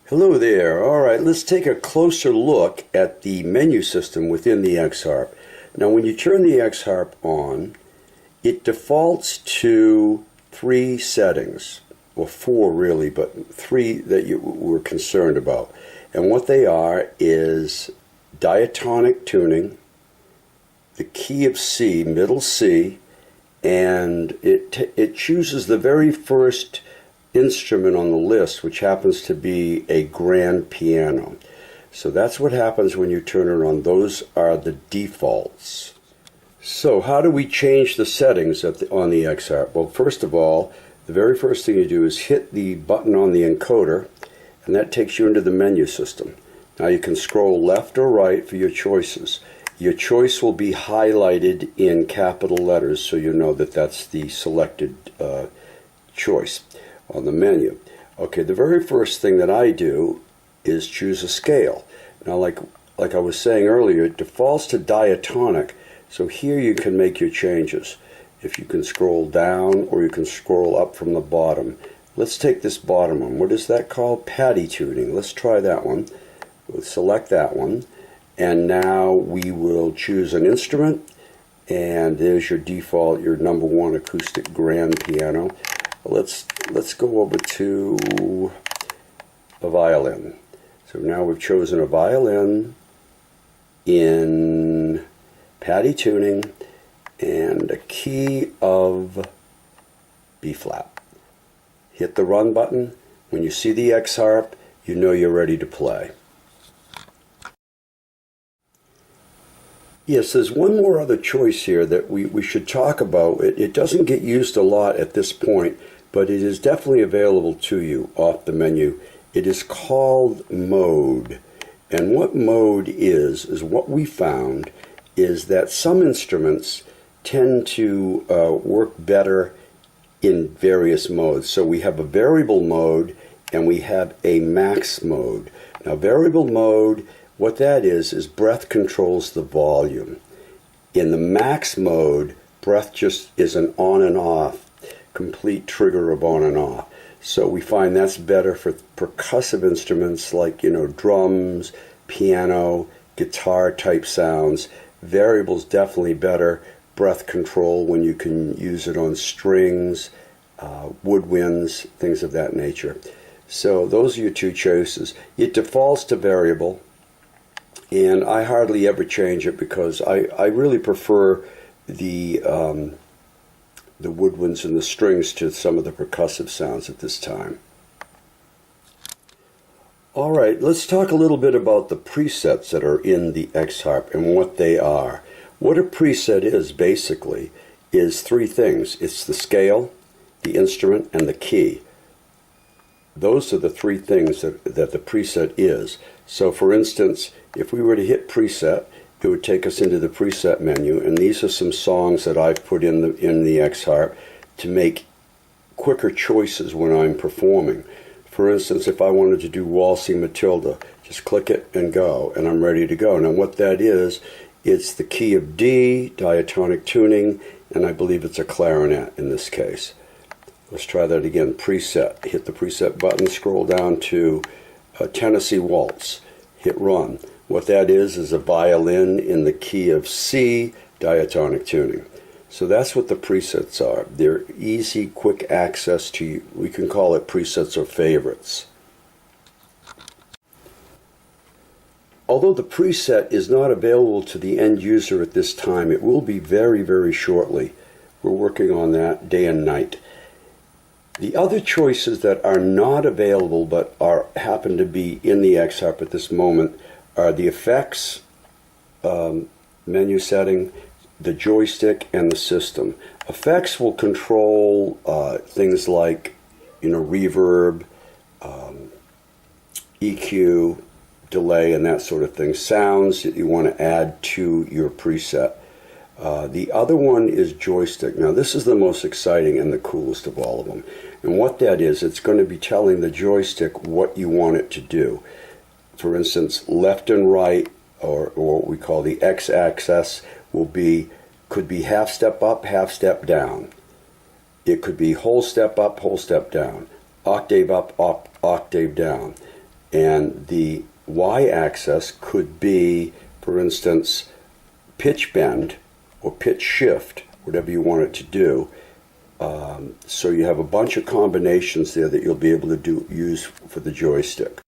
Hello there. All right, let's take a closer look at the menu system within the Xharp. Now, when you turn the Xharp on, it defaults to three settings, well, four really, but three that you were concerned about. And what they are is diatonic tuning, the key of C, middle C, and it chooses the very first instrument on the list, which happens to be a grand piano. So that's what happens when you turn it on. Those are the defaults. So how do we change the settings on the Xharp? Well, first of all, the very first thing you do is hit the button on the encoder, and that takes you into the menu system. Now you can scroll left or right for your choices. Your choice will be highlighted in capital letters, so you know that that's the selected choice on the menu. Okay, the very first thing that I do is choose a scale. Now, like I was saying earlier, it defaults to diatonic, so here you can make your changes. If you can scroll down or you can scroll up from the bottom. Let's take this bottom one. What is that called? Patty tuning. Let's try that one. We'll select that one. And now we will choose an instrument, and there's your default, your number one acoustic grand piano. Let's go over to a violin. So now we've chosen a violin in Patty tuning and a key of B flat. Hit the run button. When you see the Xharp, you know you're ready to play. Yes, there's one more other choice here that we should talk about. It doesn't get used a lot at this point, but it is definitely available to you off the menu. It is called mode. And what mode is what we found is that some instruments tend to work better in various modes. So we have a variable mode and we have a max mode. Now, variable mode, what that is breath controls the volume. In the max mode, breath just is an on and off, complete trigger of on and off. So we find that's better for percussive instruments like, drums, piano, guitar type sounds. Variable's definitely better. Breath control when you can use it on strings, woodwinds, things of that nature. So those are your two choices. It defaults to variable, and I hardly ever change it because I really prefer the woodwinds and the strings to some of the percussive sounds at this time. All right, let's talk a little bit about the presets that are in the Xharp and what they are. What a preset is basically is three things. It's the scale, the instrument, and the key. Those are the three things that the preset is. So for instance, if we were to hit preset, it would take us into the preset menu, and these are some songs that I've put in the Xharp to make quicker choices when I'm performing. For instance, if I wanted to do Waltzing Matilda, just click it and go, and I'm ready to go. Now what that is, it's the key of D, diatonic tuning, and I believe it's a clarinet in this case. Let's try that again. Preset. Hit the preset button, scroll down to Tennessee Waltz. Hit run. What that is a violin in the key of C, diatonic tuning. So that's what the presets are. They're easy, quick access to, we can call it presets or favorites. Although the preset is not available to the end user at this time, it will be very, very shortly. We're working on that day and night. The other choices that are not available but happen to be in the Xharp at this moment are the effects menu setting, the joystick, and the system. Effects will control things like, reverb, EQ, delay, and that sort of thing. Sounds that you want to add to your preset. The other one is joystick. Now this is the most exciting and the coolest of all of them. And what that is, it's going to be telling the joystick what you want it to do. For instance, left and right, or what we call the X-axis, could be half step up, half step down. It could be whole step up, whole step down. Octave up, octave down. And the y-axis could be, for instance, pitch bend or pitch shift, whatever you want it to do. So you have a bunch of combinations there that you'll be able to use for the joystick.